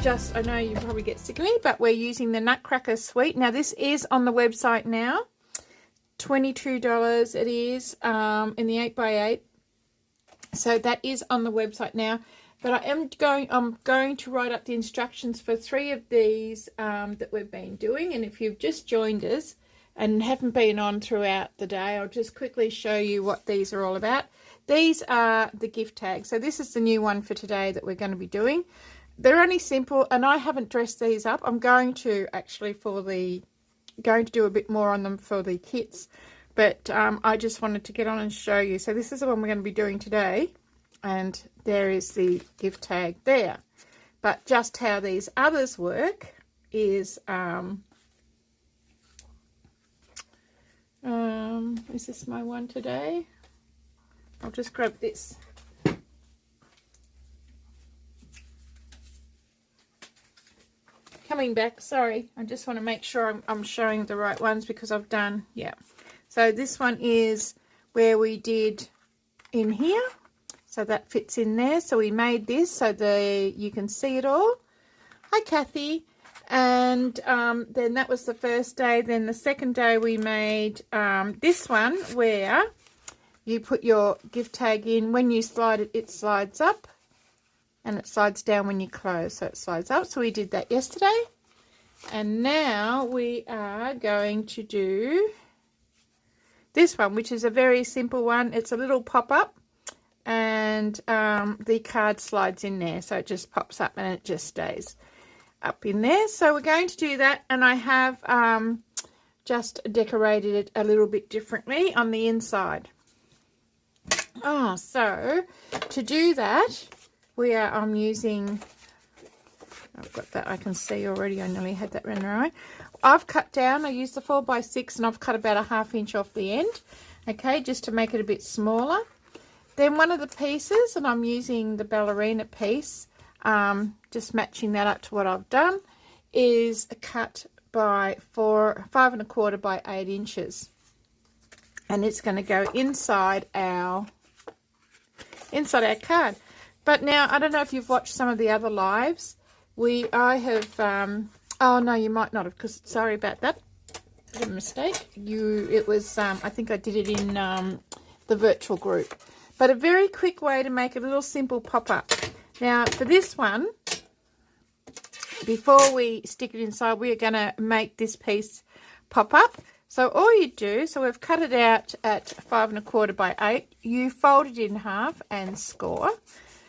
I know you probably get sick of me, but we're using the Nutcracker Suite. Now, this is on the website now. $22 it is in the 8x8. So that is on the website now. But I'm going to write up the instructions for 3 of these that we've been doing. And if you've just joined us and haven't been on throughout the day, I'll just quickly show you what these are all about. These are the gift tags. So this is the new one for today that we're going to be doing. They're only simple, and I haven't dressed these up. I'm going to actually going to do a bit more on them for the kits, but I just wanted to get on and show you. So this is the one we're going to be doing today, and there is the gift tag there. But just how these others work is this my one today? I'll just grab this. Coming back, sorry, I just want to make sure I'm showing the right ones because I've done, yeah. So this one is where we did in here, so that fits in there. So we made this so you can see it all. Hi Kathy. And then that was the first day. Then the second day we made this one where you put your gift tag in. When you slide it, it slides up. And it slides down when you close, so it slides up. So we did that yesterday. And now we are going to do this one, which is a very simple one. It's a little pop-up, and the card slides in there. So it just pops up and it just stays up in there. So we're going to do that. And I have just decorated it a little bit differently on the inside. So to do that, I'm using, I've got that, I can see already, I nearly had that run right. I've cut down, I used the 4x6 and I've cut about a 1/2 inch off the end, okay, just to make it a bit smaller. Then one of the pieces, and I'm using the ballerina piece, just matching that up to what I've done, is cut by 5 1/4 by 8 inches. And it's going to go inside our card. But now, I don't know if you've watched some of the other lives. I have, oh no, you might not have, because sorry about that. A mistake. It was, I think I did it in the virtual group. But a very quick way to make a little simple pop-up. Now, for this one, before we stick it inside, we are going to make this piece pop up. So all you do, so we've cut it out at 5 1/4 by 8. You fold it in half and score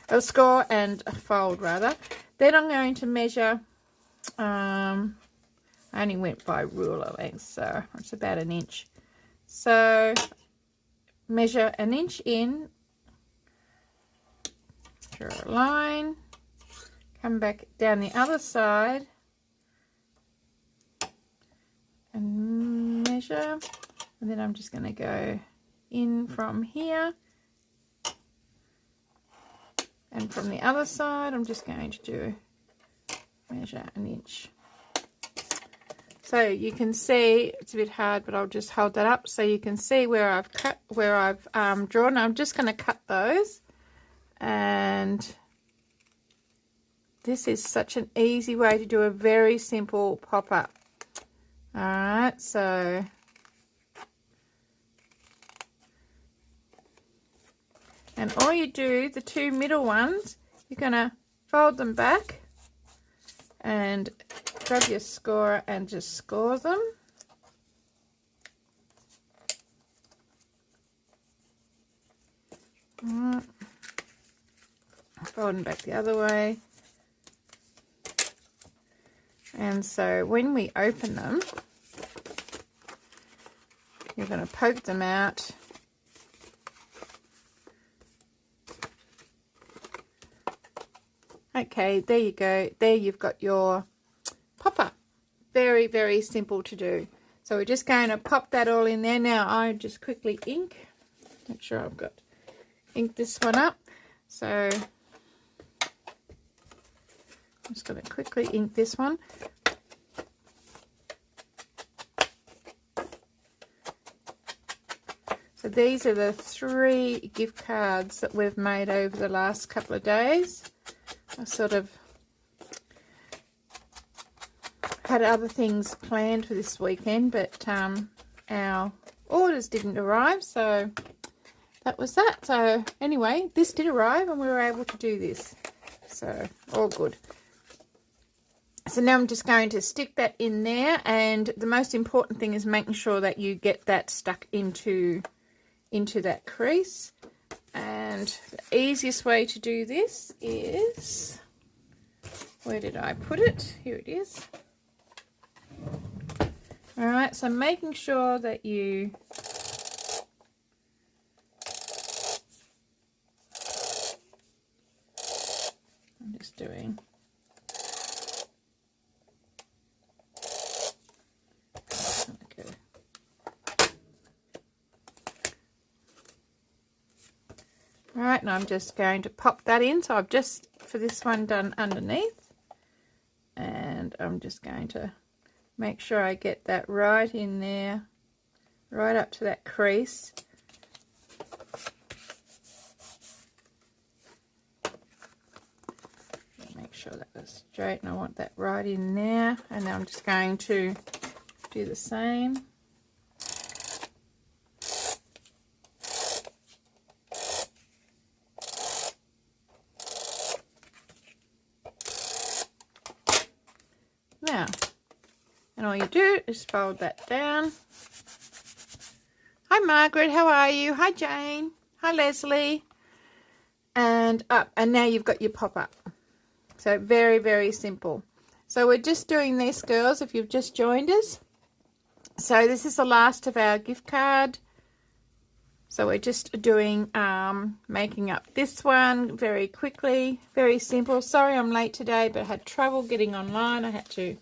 and fold rather. Then I'm going to measure, I only went by ruler length, so it's about 1 inch. So measure 1 inch in, draw a line, come back down the other side and measure, and then I'm just going to go in from here. And from the other side, I'm just going to measure 1 inch. So you can see, it's a bit hard, but I'll just hold that up so you can see where I've cut, where I've drawn. I'm just going to cut those. And this is such an easy way to do a very simple pop-up. All right, so and all you do, the 2 middle ones, you're going to fold them back and grab your scorer and just score them. Fold them back the other way. And so when we open them, you're going to poke them out. Okay, there you go. There you've got your pop-up. Very, very simple to do. So we're just going to pop that all in there. Now I just quickly ink. Make sure I've got ink this one up. So I'm just going to quickly ink this one. So these are the 3 gift cards that we've made over the last couple of days. I sort of had other things planned for this weekend, but our orders didn't arrive, so that was that. So anyway, this did arrive and we were able to do this, so all good. So now I'm just going to stick that in there, and the most important thing is making sure that you get that stuck into that crease. And the easiest way to do this is, where did I put it? Here it is. All right, so making sure that you I'm just doing all right, and I'm just going to pop that in. So I've just, for this one, done underneath, and I'm just going to make sure I get that right in there, right up to that crease. Make sure that was straight, and I want that right in there. And now I'm just going to do the same. Now, and all you do is fold that down. Hi Margaret, how are you? Hi Jane. Hi Leslie. And up. And now you've got your pop-up. So very, very simple. So we're just doing this, girls, if you've just joined us. So this is the last of our gift card. So we're just doing, making up this one very quickly. Very simple. Sorry I'm late today, but I had trouble getting online. I had to.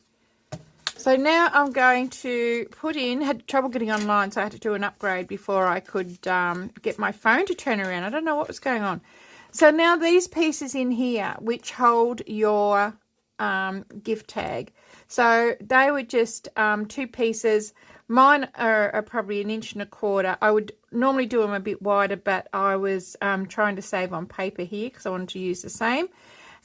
So now I'm going to put in, had trouble getting online, so I had to do an upgrade before I could get my phone to turn around. I don't know what was going on. So now these pieces in here, which hold your gift tag. So they were just 2 pieces. Mine are probably 1.25 inches. I would normally do them a bit wider, but I was trying to save on paper here because I wanted to use the same.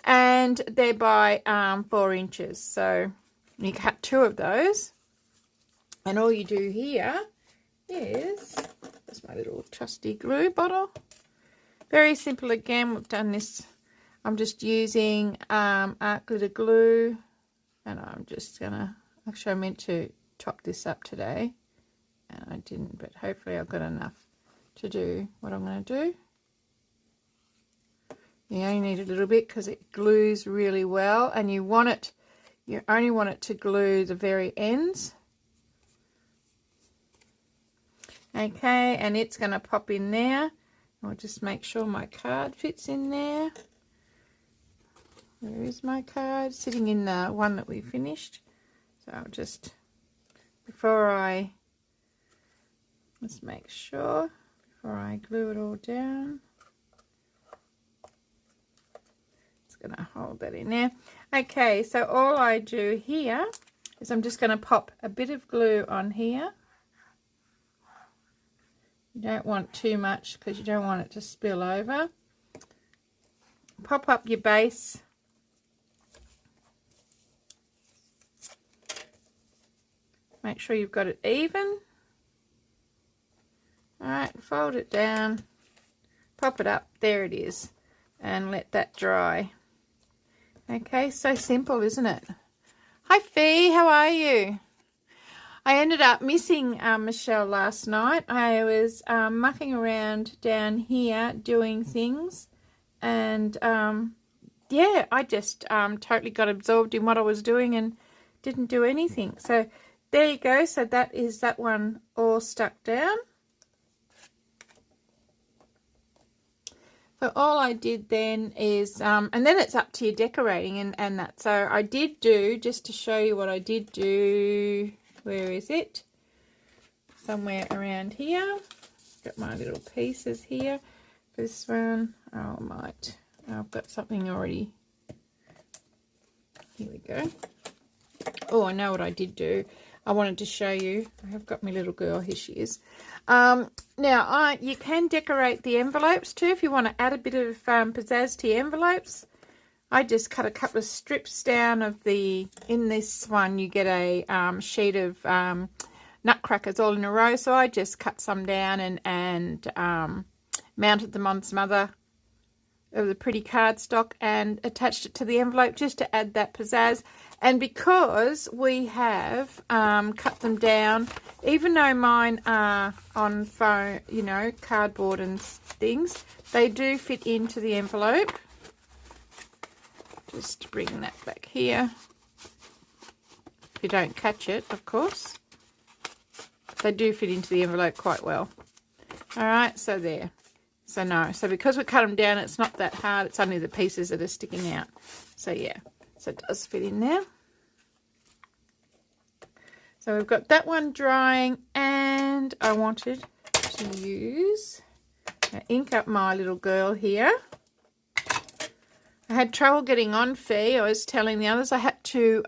And they're by 4 inches. So you cut 2 of those. And all you do here is, there's my little trusty glue bottle. Very simple again. We've done this. I'm just using art glitter glue, and I'm just gonna, actually I meant to top this up today and I didn't, but hopefully I've got enough to do what I'm going to do. You only need a little bit because it glues really well, and you want it, you only want it to glue the very ends. Okay, and it's going to pop in there. I'll just make sure my card fits in there. Where is my card? Sitting in the one that we finished. So I'll just, let's make sure, before I glue it all down. It's going to hold that in there. Okay, so all I do here is I'm just going to pop a bit of glue on here. You don't want too much because you don't want it to spill over. Pop up your base. Make sure you've got it even. Alright, fold it down. Pop it up. There it is. And let that dry. Okay, so simple, isn't it? Hi Fee, how are you? I ended up missing Michelle last night. I was mucking around down here doing things, and yeah, I just totally got absorbed in what I was doing and didn't do anything. So there you go. So that is that one all stuck down. So all I did then is, and then it's up to your decorating and that. So I did do, just to show you what I did do, where is it? Somewhere around here. Got my little pieces here. This one, I've got something already. Here we go. Oh, I know what I did do. I wanted to show you. I have got my little girl. Here she is. Now, you can decorate the envelopes too if you want to add a bit of pizzazz to your envelopes. I just cut a couple of strips down of the, in this one you get a sheet of nutcrackers all in a row, so I just cut some down and mounted them on some other of the pretty cardstock and attached it to the envelope just to add that pizzazz. And because we have cut them down, even though mine are on foam, you know, cardboard and things, they do fit into the envelope. Just bring that back here. If you don't catch it, of course. They do fit into the envelope quite well. Alright, so there. So no, so because we cut them down, it's not that hard. It's only the pieces that are sticking out. So yeah, so it does fit in there. So we've got that one drying, and I wanted to use ink up my little girl here. I had trouble getting on Fee. I was telling the others I had to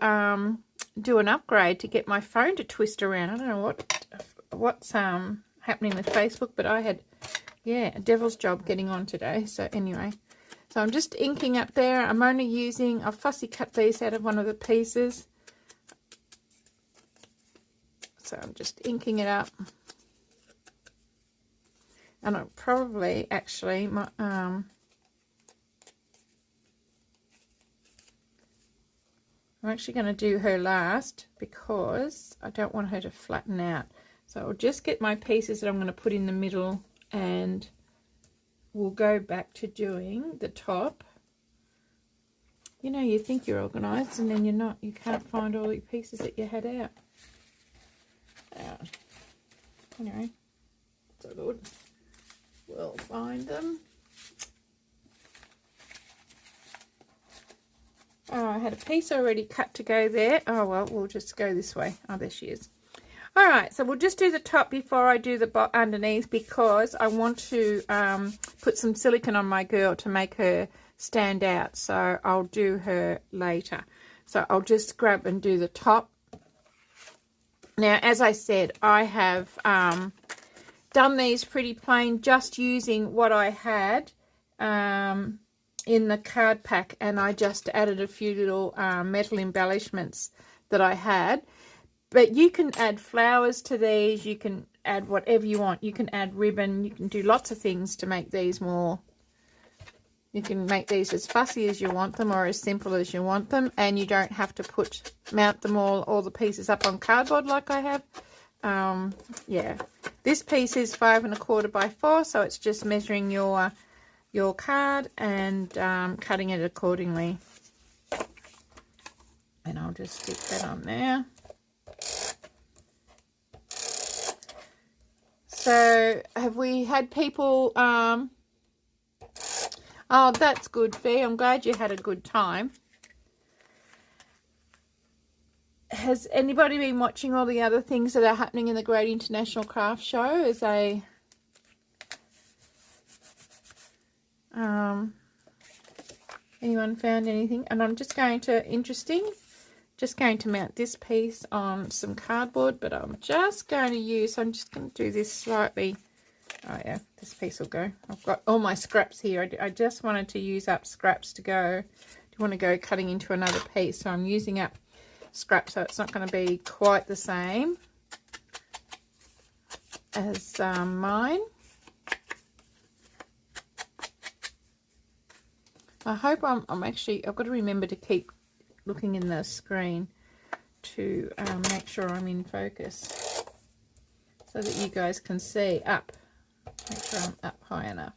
do an upgrade to get my phone to twist around. I don't know what's happening with Facebook, but I had, yeah, a devil's job getting on today. So anyway, so I'm just inking up there. I'm only using, I've fussy cut these out of one of the pieces. So I'm just inking it up. And I'll probably actually, I'm actually going to do her last because I don't want her to flatten out. So I'll just get my pieces that I'm going to put in the middle, and we'll go back to doing the top. You know, you think you're organised and then you're not. You can't find all the pieces that you had out. Anyway, so good. We'll find them. Oh, I had a piece already cut to go there. Oh, well, we'll just go this way. Oh, there she is. All right, so we'll just do the top before I do the underneath, because I want to put some silicone on my girl to make her stand out. So I'll do her later. So I'll just grab and do the top. Now, as I said, I have done these pretty plain, just using what I had in the card pack, and I just added a few little metal embellishments that I had. But you can add flowers to these, you can add whatever you want. You can add ribbon, you can do lots of things to make these more. You can make these as fussy as you want them or as simple as you want them, and you don't have to mount them all the pieces up on cardboard like I have. Yeah, this piece is 5 1/4 by 4, so it's just measuring your card and cutting it accordingly. And I'll just stick that on there. So have we had people oh, that's good, Fee. I'm glad you had a good time. Has anybody been watching all the other things that are happening in the Great International Craft Show? As a anyone found anything? And I'm just going to, just going to mount this piece on some cardboard, but I'm just going to use, I'm just going to do this slightly. Oh yeah, this piece will go. I've got all my scraps here. I just wanted to use up scraps to go. I want to go cutting into another piece, so I'm using up scraps, so it's not going to be quite the same as mine. I hope I'm actually, I've got to remember to keep looking in the screen to make sure I'm in focus so that you guys can see up. Make sure I'm up high enough.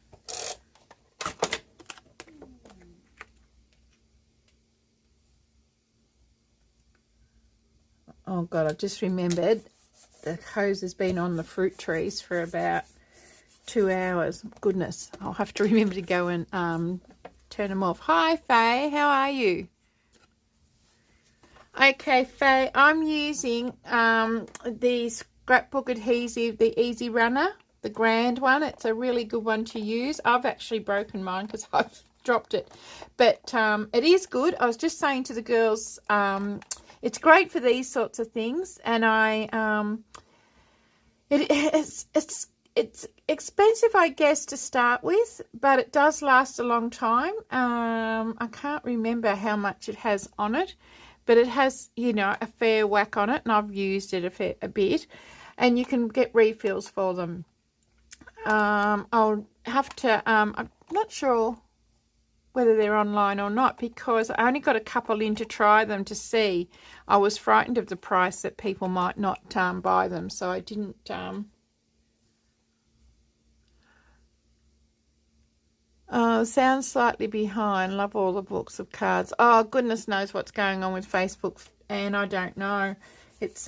Oh God, I've just remembered the hose has been on the fruit trees for about 2 hours. Goodness, I'll have to remember to go and turn them off. Hi Faye, how are you? Okay Faye, I'm using the scrapbook adhesive, the Easy Runner, the grand one. It's a really good one to use. I've actually broken mine because I've dropped it, but it is good. I was just saying to the girls, it's great for these sorts of things, and it's it's expensive, I guess, to start with, but it does last a long time. I can't remember how much it has on it, but it has, you know, a fair whack on it, and I've used it a bit, and you can get refills for them. I'll have to, I'm not sure whether they're online or not, because I only got a couple in to try them to see. I was frightened of the price that people might not buy them, so I didn't. Sounds slightly behind. Love all the books of cards. Oh, goodness knows what's going on with Facebook, and I don't know. It's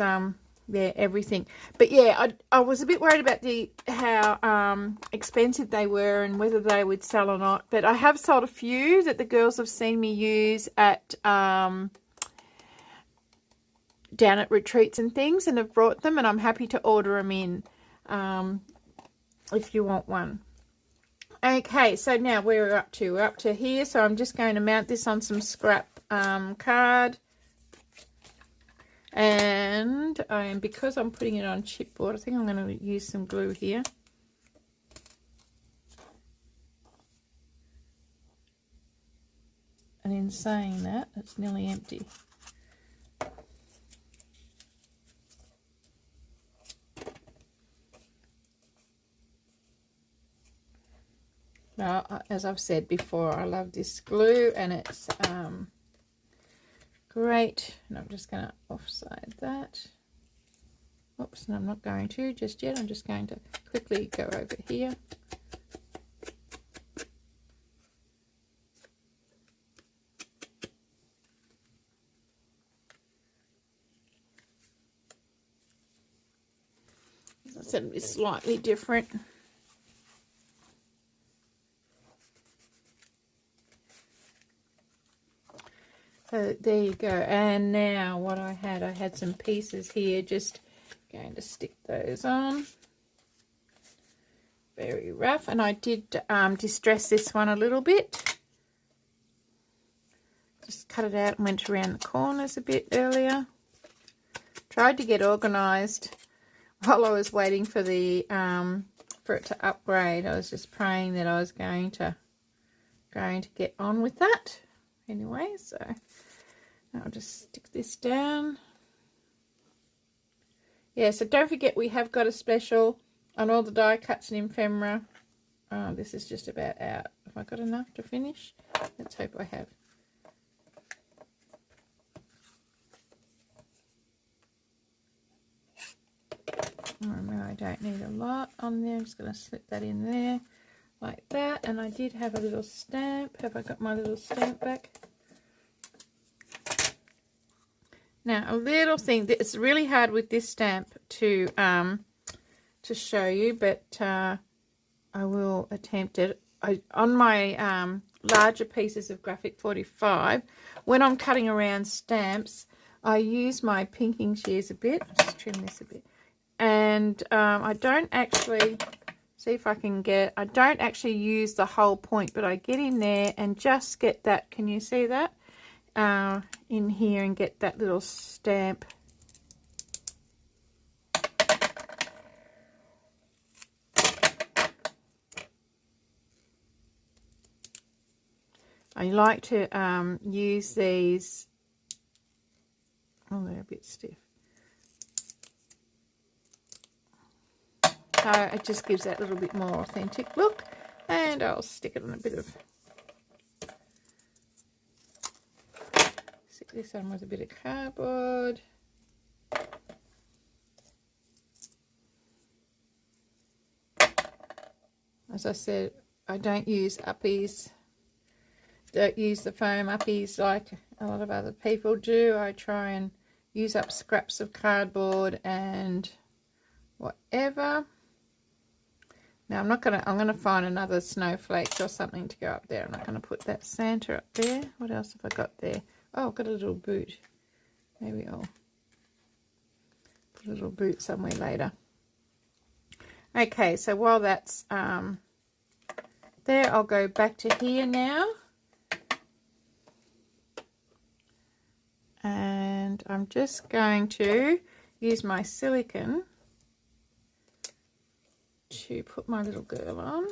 yeah, everything. But yeah, I was a bit worried about how expensive they were and whether they would sell or not. But I have sold a few that the girls have seen me use at down at retreats and things, and have brought them, and I'm happy to order them in if you want one. Okay, so now we're up to here, so I'm just going to mount this on some scrap card, and because I'm putting it on chipboard, I think I'm going to use some glue here. And in saying that, it's nearly empty. Now, as I've said before, I love this glue, and it's great. And I'm just going to offside that. Oops, and I'm not going to just yet. I'm just going to quickly go over here. As I said, it's slightly different. So there you go. And now what I had some pieces here, just going to stick those on. Very rough. And I did distress this one a little bit. Just cut it out and went around the corners a bit earlier. Tried to get organised while I was waiting for the for it to upgrade. I was just praying that I was going to get on with that. Anyway, so I'll just stick this down. Yeah, so don't forget we have got a special on all the die cuts and ephemera. This is just about out. Have I got enough to finish? Let's hope I have. Remember, I don't need a lot on there. I'm just going to slip that in there like that. And I did have a little stamp. Have I got my little stamp back? Now, a little thing that's really hard with this stamp to show you, but I will attempt it. On my larger pieces of Graphic 45, when I'm cutting around stamps, I use my pinking shears a bit. I'll just trim this a bit. And I don't actually, see if I can get, I don't actually use the whole point, but I get in there and just get that, can you see that? In here, and get that little stamp. I like to use these, oh, they're a bit stiff. So it just gives that little bit more authentic look, and I'll stick it on a bit of, stick this on with a bit of cardboard. As I said, I don't use uppies, don't use the foam uppies like a lot of other people do. I try and use up scraps of cardboard and whatever. Now I'm going to find another snowflake or something to go up there. I'm not going to put that Santa up there. What else have I got there? Oh, I've got a little boot. Maybe I'll put a little boot somewhere later. Okay, so while that's there, I'll go back to here now. And I'm just going to use my silicone to put my little girl on.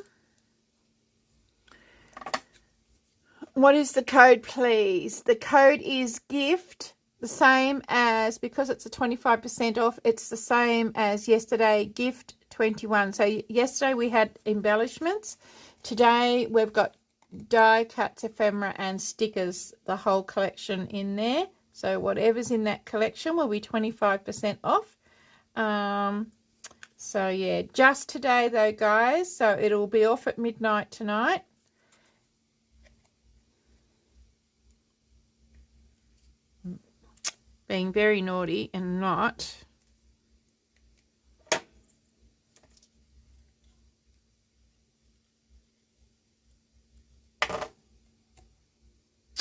What is the code, please? The code is GIFT, the same as, because it's a 25% off, it's the same as yesterday, GIFT 21. So yesterday we had embellishments. Today we've got die cuts, ephemera, and stickers, the whole collection in there. So whatever's in that collection will be 25% off. So yeah, just today though, guys. So it'll be off at midnight tonight. Being very naughty and not.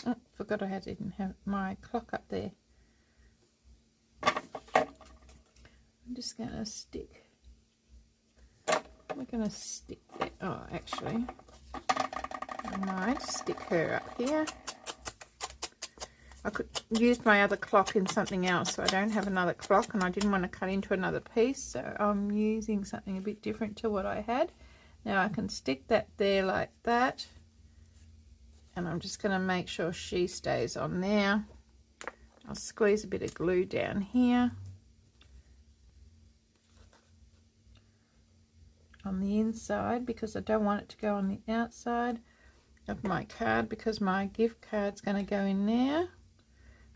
Oh, forgot I didn't have my clock up there. I'm just going to stick. We're going to stick there. Oh, actually, I might stick her up here. I could use my other clock in something else, so I don't have another clock, and I didn't want to cut into another piece, so I'm using something a bit different to what I had. Now I can stick that there like that, and I'm just going to make sure she stays on there. I'll squeeze a bit of glue down here on the inside because I don't want it to go on the outside of my card, because my gift card's going to go in there.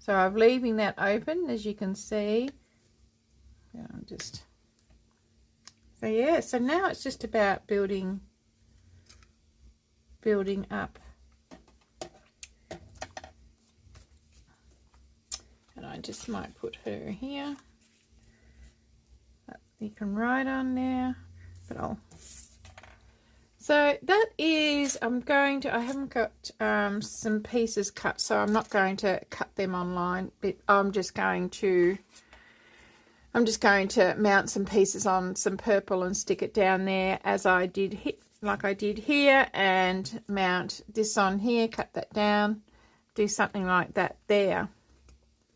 So I'm leaving that open, as you can see. So yeah, so now it's just about building up. And I just might put her here. You can write on there, but so that is, I haven't got some pieces cut, so I'm not going to cut them online, but I'm just going to mount some pieces on some purple and stick it down there as I did like I did here, and mount this on here, cut that down, do something like that there.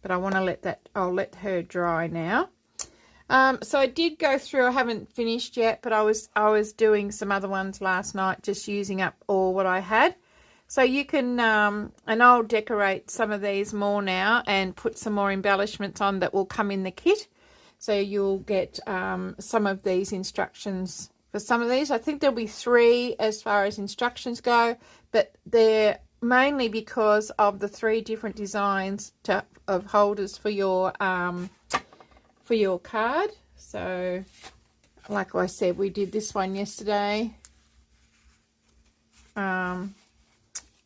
But I want to I'll let her dry now. So I did go through, I haven't finished yet, but I was doing some other ones last night, just using up all what I had. So you can, and I'll decorate some of these more now and put some more embellishments on that will come in the kit. So you'll get some of these instructions for some of these. I think there'll be 3 as far as instructions go, but they're mainly because of the 3 different designs of holders for your card. So like I said, we did this one yesterday. I'll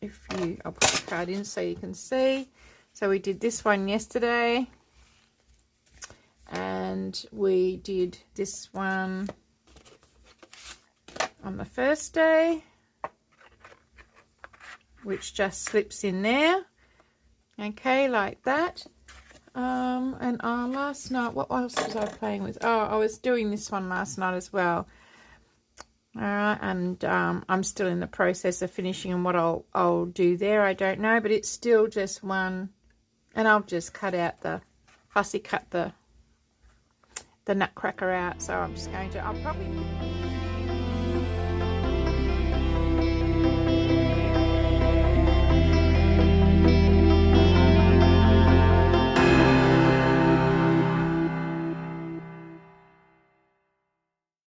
put the card in so you can see. So we did this one yesterday, and we did this one on the first day, which just slips in there, okay, like that. And last night, what else was I playing with? Oh, I was doing this one last night as well. All right, and I'm still in the process of finishing, and what I'll do there, I don't know, but it's still just one, and I'll just cut out fussy cut the nutcracker out. So I'm just going to, I'll probably